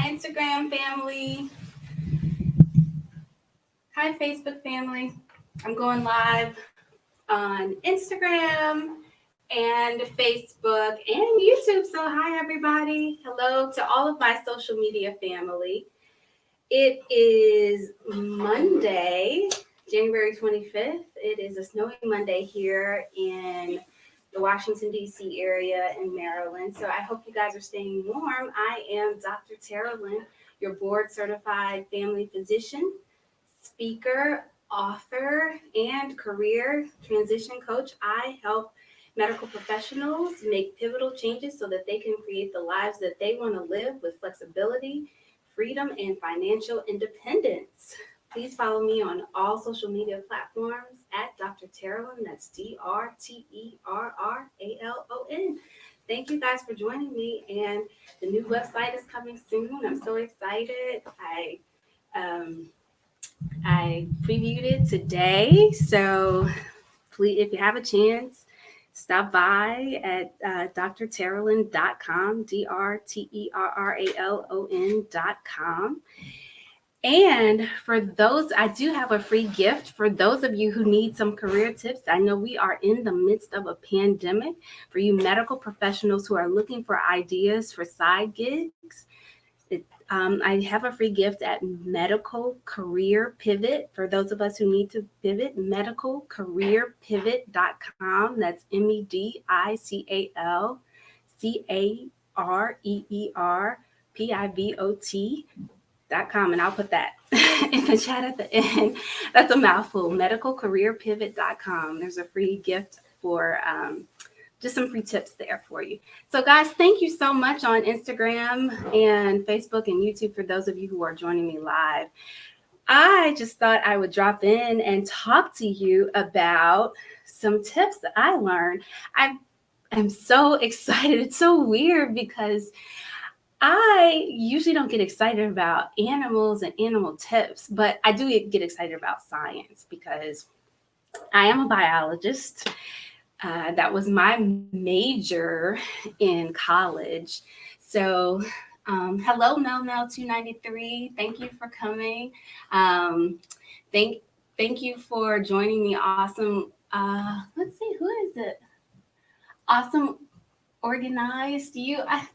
Instagram family. Hi, Facebook family. I'm going live on Instagram and Facebook and YouTube. So, hi, everybody. Hello to all of my social media family. It is Monday, January 25th. It is a snowy Monday here in the Washington, D.C. area in Maryland. So I hope you guys are staying warm. I am Dr. Tara Lynn, your board certified family physician, speaker, author, and career transition coach. I help medical professionals make pivotal changes so that they can create the lives that they want to live with flexibility, freedom, and financial independence. Please follow me on all social media platforms at Dr. Terrellon. That's DrTerrallon. Thank you guys for joining me. And the new website is coming soon. I'm so excited. I previewed it today. So please, if you have a chance, stop by at drterrallon.com, DrTerrallon.com. And for those, I do have a free gift for those of you who need some career tips. I know we are in the midst of a pandemic. For you medical professionals who are looking for ideas for side gigs, I have a free gift at Medical Career Pivot. For those of us who need to pivot, medicalcareerpivot.com. That's medicalcareerpivot.com. And I'll put that in the chat at the end. That's a mouthful, medicalcareerpivot.com. There's a free gift for just some free tips there for you. So guys, thank you so much on Instagram and Facebook and YouTube for those of you who are joining me live. I just thought I would drop in and talk to you about some tips that I learned. I'm so excited. It's so weird because I usually don't get excited about animals and animal tips, but I do get excited about science because I am a biologist. That was my major in college. So, hello, Mel293. Thank you for coming. Thank you for joining me. Awesome. Let's see, who is it? Awesome. Organized.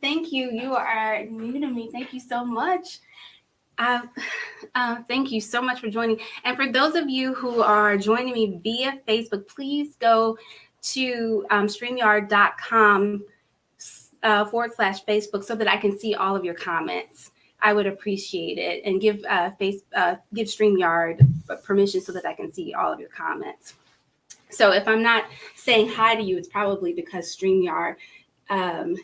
Thank you. You are new to me. Thank you so much. Thank you so much for joining. And for those of you who are joining me via Facebook, please go to StreamYard.com /Facebook so that I can see all of your comments. I would appreciate it, and give StreamYard permission so that I can see all of your comments. So if I'm not saying hi to you, it's probably because StreamYard,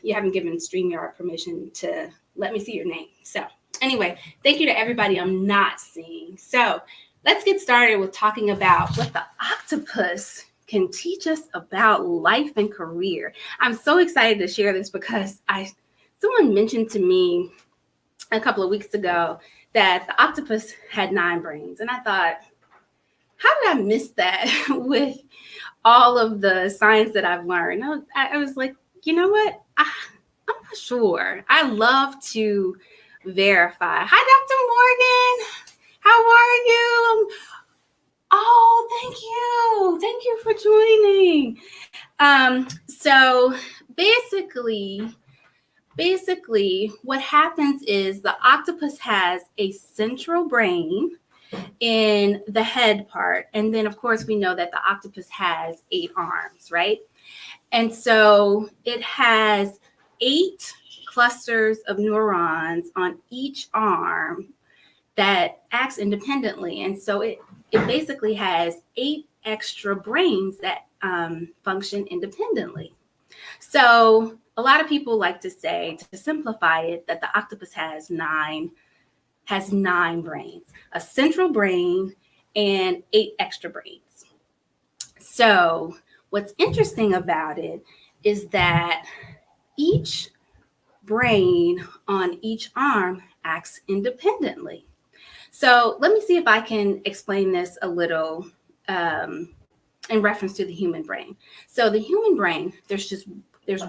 you haven't given StreamYard permission to let me see your name. So anyway, thank you to everybody I'm not seeing. So let's get started with talking about what the octopus can teach us about life and career. I'm so excited to share this because someone mentioned to me a couple of weeks ago that the octopus had 9 brains. And I thought, how did I miss that with all of the science that I've learned? I was like, you know what? I'm not sure. I love to verify. Hi, Dr. Morgan. How are you? Oh, thank you for joining. So basically what happens is the octopus has a central brain in the head part. And then of course we know that the octopus has 8 arms, right? And so it has 8 clusters of neurons on each arm that acts independently. And so it basically has 8 extra brains that function independently. So a lot of people like to say, to simplify it, that the octopus has 9 brains, a central brain and 8 extra brains. So what's interesting about it is that each brain on each arm acts independently. So let me see if I can explain this a little in reference to the human brain. So the human brain, there's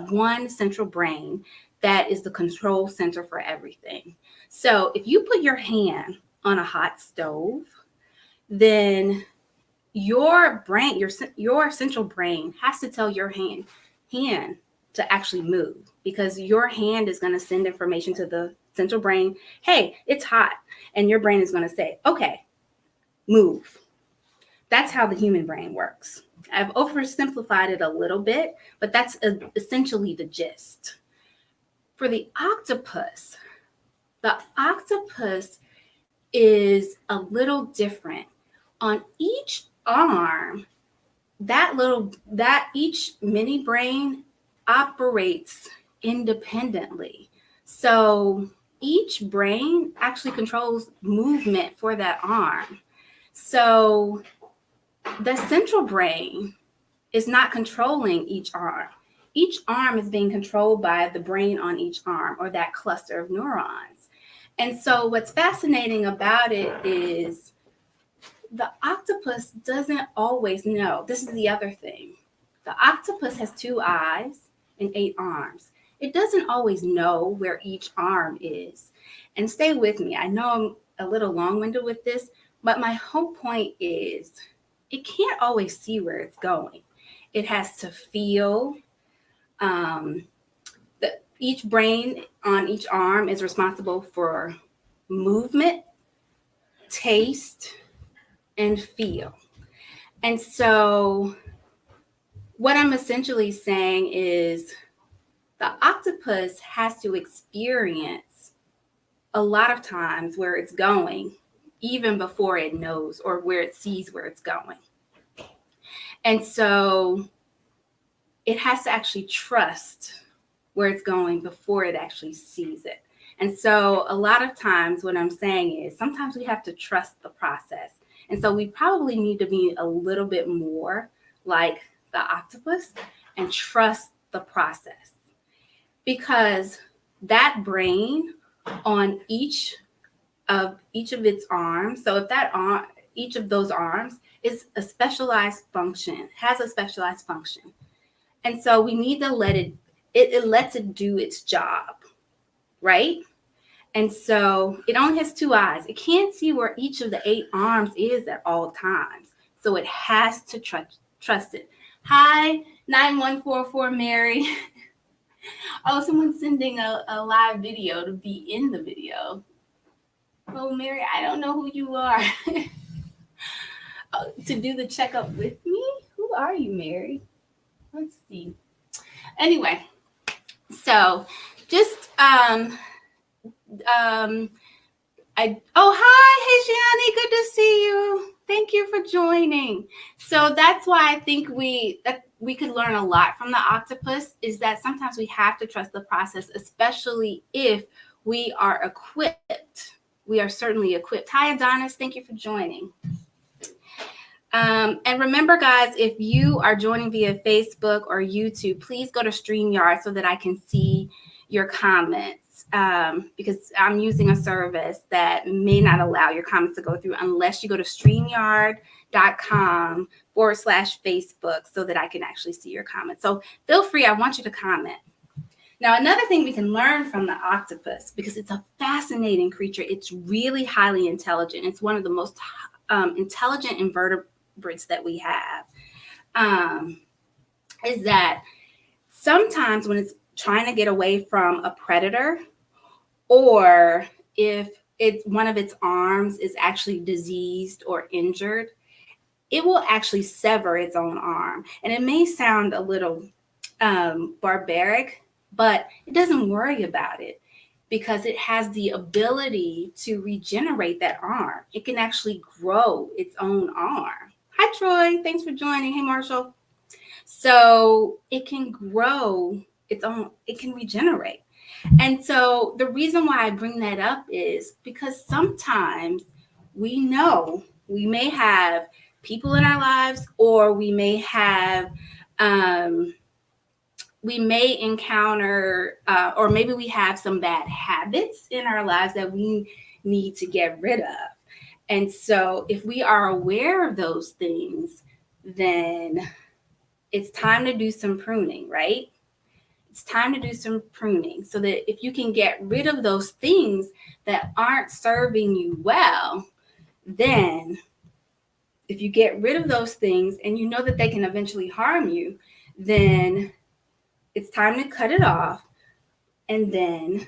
one central brain that is the control center for everything. So if you put your hand on a hot stove, then your brain, your central brain has to tell your hand to actually move, because your hand is going to send information to the central brain, hey, it's hot. And your brain is going to say, okay, move. That's how the human brain works. I've oversimplified it a little bit, but that's essentially the gist. For the octopus is a little different. On each arm, that each mini brain operates independently. So each brain actually controls movement for that arm. So the central brain is not controlling each arm. Each arm is being controlled by the brain on each arm, or that cluster of neurons. And so what's fascinating about it is the octopus doesn't always know. This is the other thing. The octopus has 2 eyes and 8 arms. It doesn't always know where each arm is. And stay with me. I know I'm a little long-winded with this, but my whole point is it can't always see where it's going. It has to feel. Each brain on each arm is responsible for movement, taste, and feel. And so what I'm essentially saying is the octopus has to experience a lot of times where it's going, even before it knows or where it sees where it's going. And so it has to actually trust where it's going before it actually sees it. And so a lot of times what I'm saying is sometimes we have to trust the process. And so we probably need to be a little bit more like the octopus and trust the process, because that brain on each of its arms, so if that arm, each of those arms is a specialized function, has a specialized function. And so we need to let it lets it do its job, right? And so it only has 2 eyes. It can't see where each of the 8 arms is at all times. So it has to trust it. Hi, 9144 Mary. Oh, someone's sending a live video to be in the video. Oh, Mary, I don't know who you are. To do the checkup with me? Who are you, Mary? Let's see. Anyway, so just hi, hey Gianni, good to see you. Thank you for joining. So that's why I think we could learn a lot from the octopus, is that sometimes we have to trust the process, especially if we are equipped. We are certainly equipped. Hi, Adonis, thank you for joining. And remember, guys, if you are joining via Facebook or YouTube, please go to StreamYard so that I can see your comments, because I'm using a service that may not allow your comments to go through unless you go to StreamYard.com/Facebook so that I can actually see your comments. So feel free. I want you to comment. Now, another thing we can learn from the octopus, because it's a fascinating creature, it's really highly intelligent. It's one of the most intelligent invertebrates that we have, is that sometimes when it's trying to get away from a predator, or if one of its arms is actually diseased or injured, it will actually sever its own arm. And it may sound a little barbaric, but it doesn't worry about it, because it has the ability to regenerate that arm. It can actually grow its own arm. Hi, Troy. Thanks for joining. Hey, Marshall. So it can grow its own, it can regenerate. And so the reason why I bring that up is because sometimes we know we may have people in our lives, or we may have, we may encounter, or maybe we have some bad habits in our lives that we need to get rid of. And so if we are aware of those things, then it's time to do some pruning, right? It's time to do some pruning so that if you can get rid of those things that aren't serving you well, then if you get rid of those things and you know that they can eventually harm you, then it's time to cut it off. And then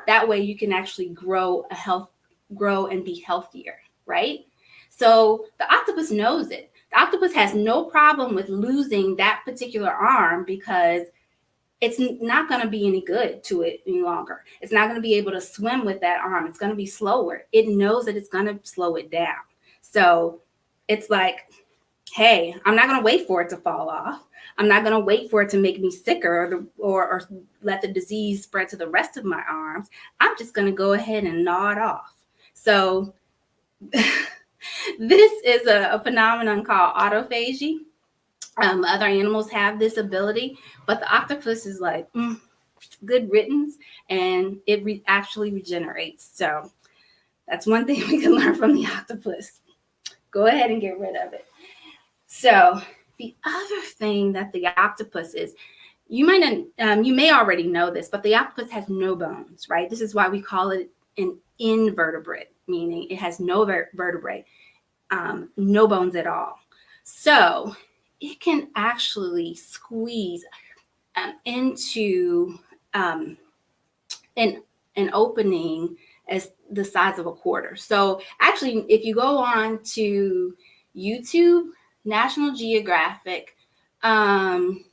that way you can actually grow and be healthier, right? So the octopus knows it. The octopus has no problem with losing that particular arm because it's not going to be any good to it any longer. It's not going to be able to swim with that arm. It's going to be slower. It knows that it's going to slow it down. So it's like, hey, I'm not going to wait for it to fall off. I'm not going to wait for it to make me sicker or let the disease spread to the rest of my arms. I'm just going to go ahead and gnaw it off. So this is a phenomenon called autophagy. Other animals have this ability, but the octopus is like, good riddance, and it actually regenerates. So that's one thing we can learn from the octopus. Go ahead and get rid of it. So the other thing that the octopus is, you may already know this, but the octopus has no bones, right? This is why we call it an invertebrate, meaning it has no vertebrae, no bones at all. So it can actually squeeze into an opening as the size of a quarter. So actually, if you go on to YouTube, National Geographic can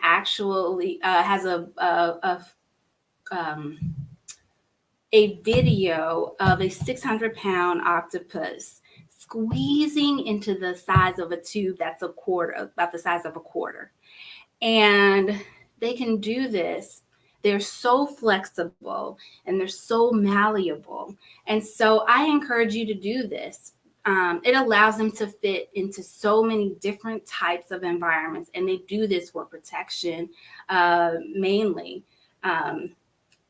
actually has a video of a 600-pound octopus squeezing into the size of a tube that's about the size of a quarter. And they can do this. They're so flexible and they're so malleable. And so I encourage you to do this. It allows them to fit into so many different types of environments. And they do this for protection mainly.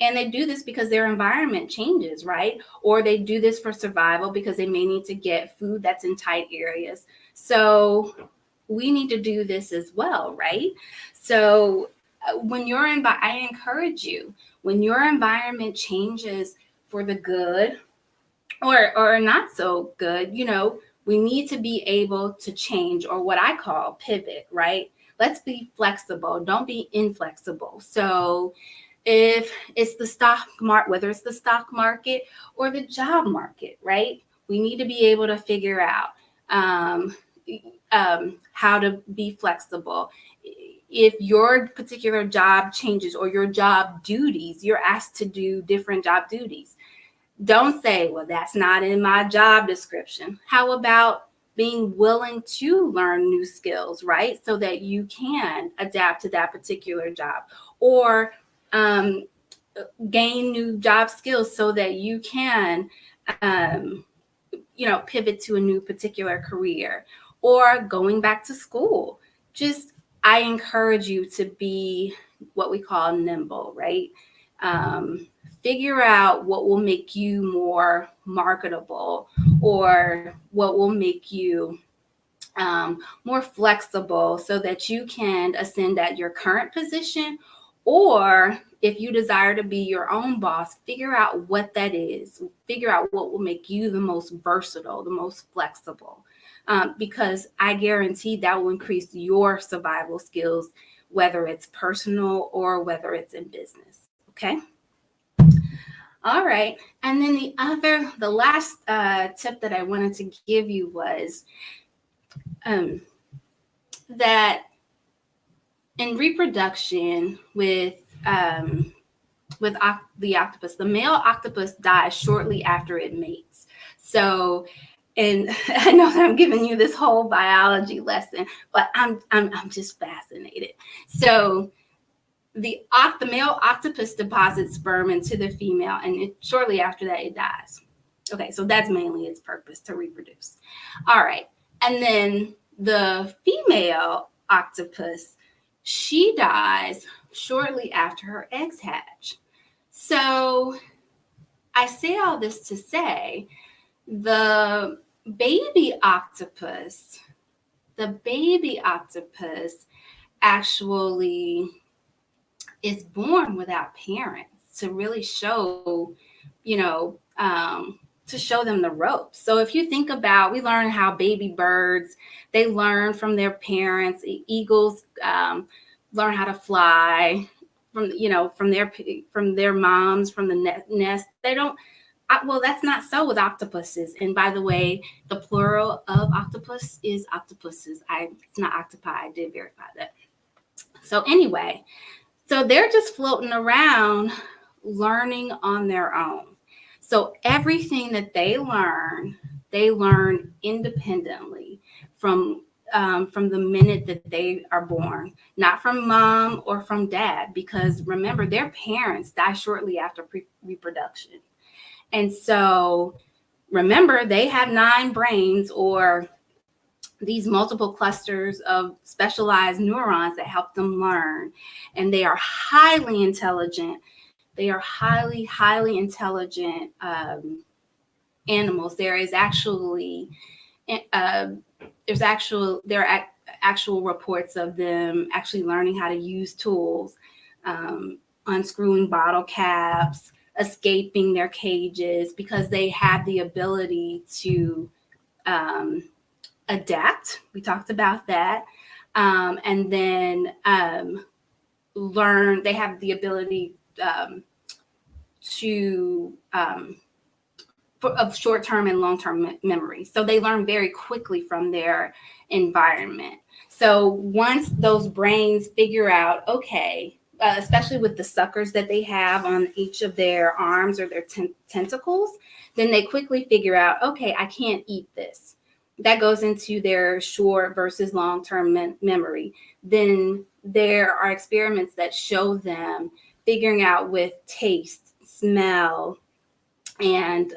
And they do this because their environment changes, right? Or they do this for survival because they may need to get food that's in tight areas. So we need to do this as well, right? So I encourage you, when your environment changes for the good or not so good, we need to be able to change, or what I call pivot, right? Let's be flexible. Don't be inflexible. So if it's the stock market, whether it's the stock market or the job market, right? We need to be able to figure out how to be flexible. If your particular job changes or your job duties, you're asked to do different job duties. Don't say, well, that's not in my job description. How about being willing to learn new skills, right? So that you can adapt to that particular job, or gain new job skills so that you can, pivot to a new particular career, or going back to school. I encourage you to be what we call nimble, right? Figure out what will make you more marketable, or what will make you more flexible so that you can ascend at your current position. Or if you desire to be your own boss, figure out what that is. Figure out what will make you the most versatile, the most flexible, because I guarantee that will increase your survival skills, whether it's personal or whether it's in business. Okay. All right. And then the last tip that I wanted to give you was that in reproduction with the octopus, the male octopus dies shortly after it mates. So, and I know that I'm giving you this whole biology lesson, but I'm just fascinated. So the male octopus deposits sperm into the female, and shortly after that, it dies. Okay, so that's mainly its purpose, to reproduce. All right, and then the female octopus, she dies shortly after her eggs hatch. So I say all this to say the baby octopus actually is born without parents to really show, you know, to show them the ropes. So if you think about, we learn how baby birds, they learn from their parents. Eagles learn how to fly from, you know, from their moms, from the nest. They don't. Well, that's not so with octopuses. And by the way, the plural of octopus is octopuses. It's not octopi. I did verify that. So anyway, so they're just floating around learning on their own. So everything that they learn independently from the minute that they are born, not from mom or from dad, because remember, their parents die shortly after reproduction. And so remember, they have 9 brains, or these multiple clusters of specialized neurons that help them learn. And they are highly intelligent. They are highly intelligent animals. There are actual reports of them actually learning how to use tools, unscrewing bottle caps, escaping their cages, because they have the ability to adapt. We talked about that. And then learn. They have the ability of short-term and long-term memory. So they learn very quickly from their environment. So once those brains figure out, okay, especially with the suckers that they have on each of their arms or their tentacles, then they quickly figure out, okay, I can't eat this. That goes into their short versus long-term memory. Then there are experiments that show them figuring out with taste, smell, and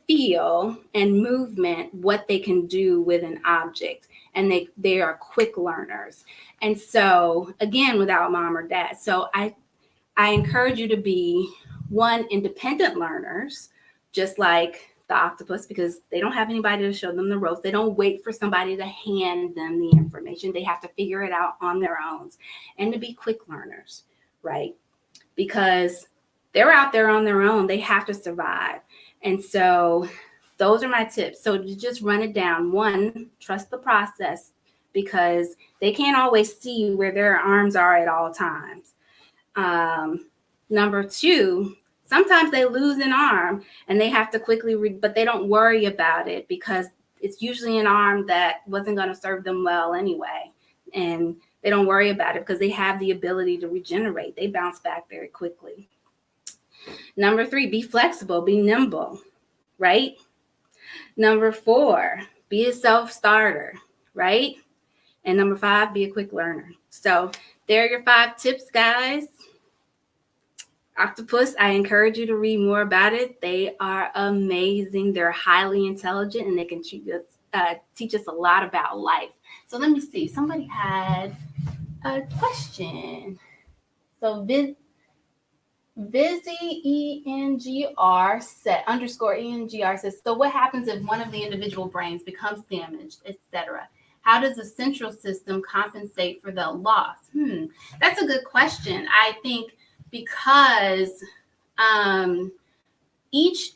feel and movement what they can do with an object. And they are quick learners. And so again, without mom or dad. So I encourage you to be, one, independent learners, just like the octopus, because they don't have anybody to show them the ropes. They don't wait for somebody to hand them the information. They have to figure it out on their own. And to be quick learners, right? Because they're out there on their own. They have to survive. And so those are my tips. So to just run it down, one, trust the process, because they can't always see where their arms are at all times. Number two, sometimes they lose an arm and they have to quickly, but they don't worry about it, because it's usually an arm that wasn't going to serve them well anyway. And they don't worry about it because they have the ability to regenerate. They bounce back very quickly. Number three, be flexible, be nimble, right? Number four, be a self-starter, right? And number five, be a quick learner. So there are your 5 tips, guys. Octopus, I encourage you to read more about it. They are amazing. They're highly intelligent, and they can teach us a lot about life. So let me see. Somebody had a question. So Vizzy ENGR set _ENGR says, so what happens if one of the individual brains becomes damaged, etc.? How does the central system compensate for the loss? That's a good question. I think because each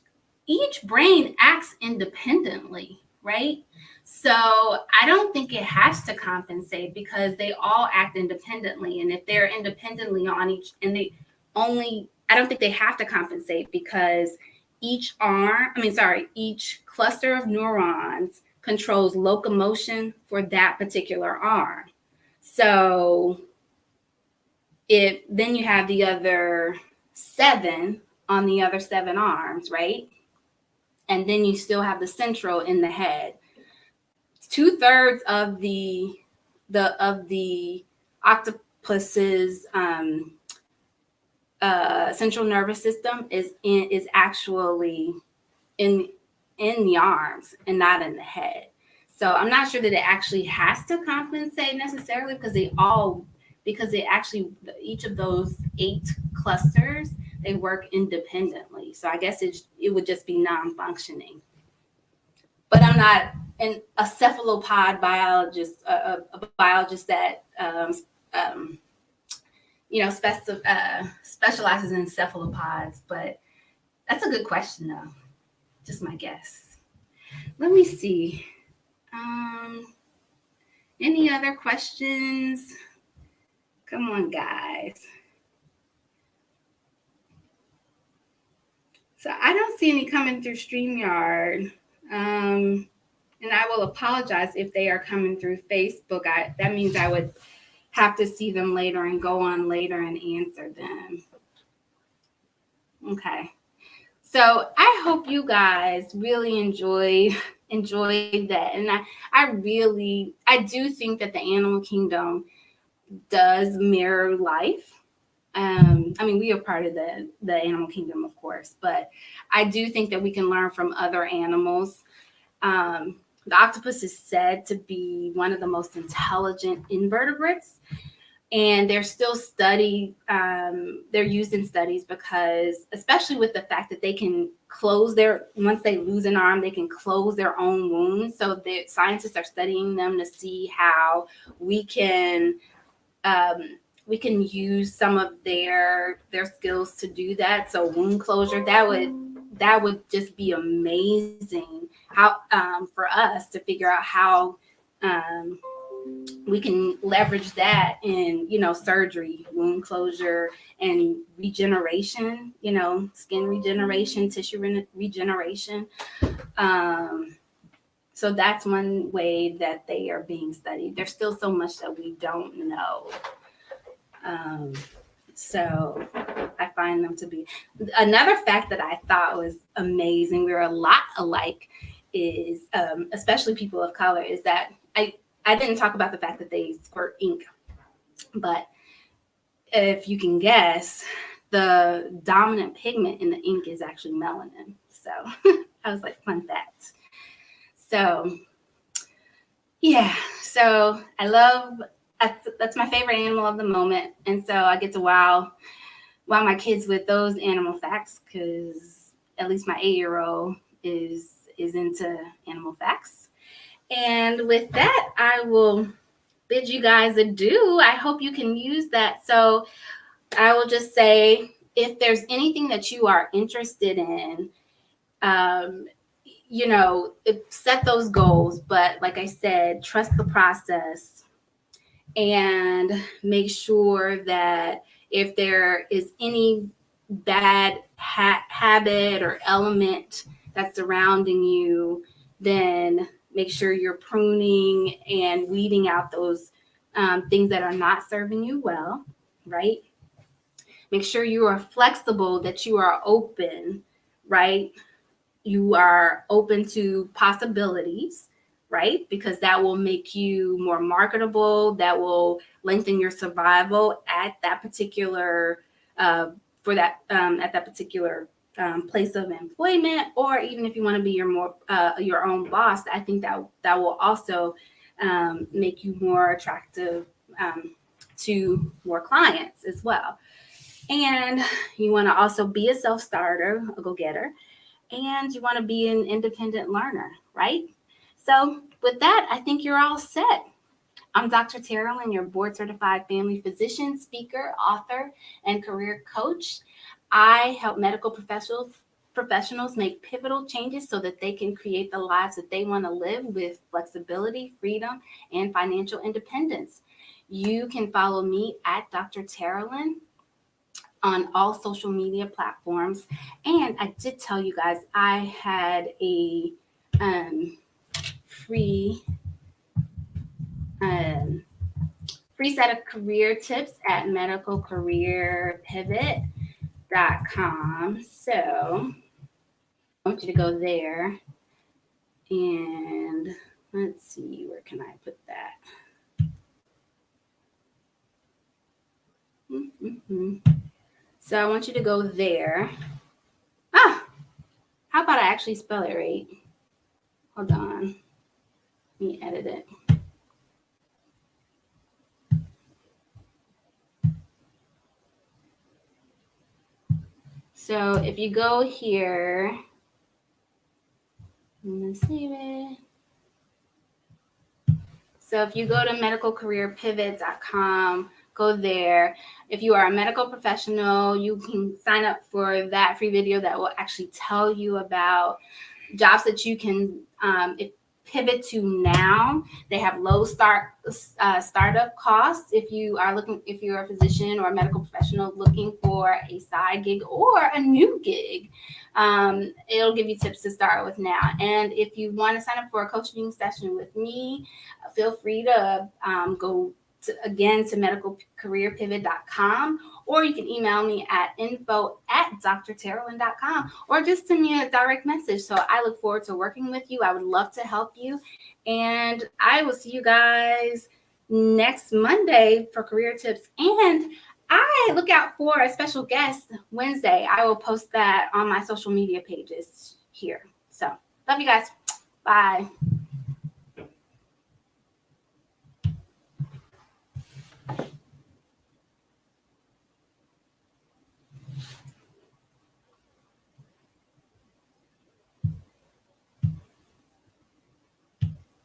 brain acts independently, right? So I don't think it has to compensate, because they all act independently. And if they're independently on each, and I don't think they have to compensate, because each cluster of neurons controls locomotion for that particular arm. So then you have the other 7 on the other 7 arms, right? And then you still have the central in the head. 2/3 of the octopus's central nervous system is actually in the arms and not in the head. So I'm not sure that it actually has to compensate necessarily, because each of those 8 clusters, they work independently. So I guess it would just be non-functioning. But I'm not a cephalopod biologist, a biologist that specializes in cephalopods. But that's a good question, though. Just my guess. Let me see. Any other questions? Come on, guys. So I don't see any coming through StreamYard. And I will apologize if they are coming through Facebook. That means I would have to see them later and go on later and answer them. Okay. So I hope you guys really enjoyed that. And I do think that the animal kingdom does mirror life. We are part of the animal kingdom, of course, but I do think that we can learn from other animals. The octopus is said to be one of the most intelligent invertebrates, and they're still studied. They're used in studies because, especially with the fact that they can once they lose an arm, they can close their own wounds. So the scientists are studying them to see how we can use some of their skills to do that. So wound closure, that would just be amazing how for us to figure out how we can leverage that in surgery, wound closure, and regeneration, skin regeneration, tissue regeneration. So that's one way that they are being studied. There's still so much that we don't know. So I find them to be another fact that I thought was amazing. We're a lot alike, is especially people of color, is that I didn't talk about the fact that they squirt ink, but if you can guess, the dominant pigment in the ink is actually melanin. So I was like, fun fact. So yeah, so that's my favorite animal of the moment, and so I get to wow my kids with those animal facts, because at least my 8-year-old is into animal facts. And with that, I will bid you guys adieu. I hope you can use that. So I will just say, if there's anything that you are interested in, set those goals. But like I said, trust the process and make sure that if there is any bad habit or element that's surrounding you, then make sure you're pruning and weeding out those things that are not serving you well, right? Make sure you are flexible, that you are open, right? You are open to possibilities, right? Because that will make you more marketable. That will lengthen your survival at that particular at that particular place of employment, or even if you want to be your own boss. I think that will also make you more attractive to more clients as well. And you want to also be a self-starter, a go-getter, and you want to be an independent learner, right? So with that, I think you're all set. I'm Dr. Terrell, your board-certified family physician, speaker, author, and career coach. I help medical professionals make pivotal changes so that they can create the lives that they want to live with flexibility, freedom, and financial independence. You can follow me at Dr. Terrell on all social media platforms. And I did tell you guys I had a free set of career tips at medicalcareerpivot.com. So I want you to go there, and let's see, where can I put that? So I want you to go there. How about I actually spell it right? Hold on. Let me edit it. So if you go here, I'm going to save it. So if you go to medicalcareerpivot.com, go there. If you are a medical professional, you can sign up for that free video that will actually tell you about jobs that you can pivot to now. They have low startup costs if you're a physician or a medical professional looking for a side gig or a new gig. It'll give you tips to start with now. And if you want to sign up for a coaching session with me, feel free to go to medicalcareerpivot.com, or you can email me at info@drterrelyn.com, or just send me a direct message. So I look forward to working with you. I would love to help you. And I will see you guys next Monday for career tips. And I look out for a special guest Wednesday. I will post that on my social media pages here. So love you guys. Bye.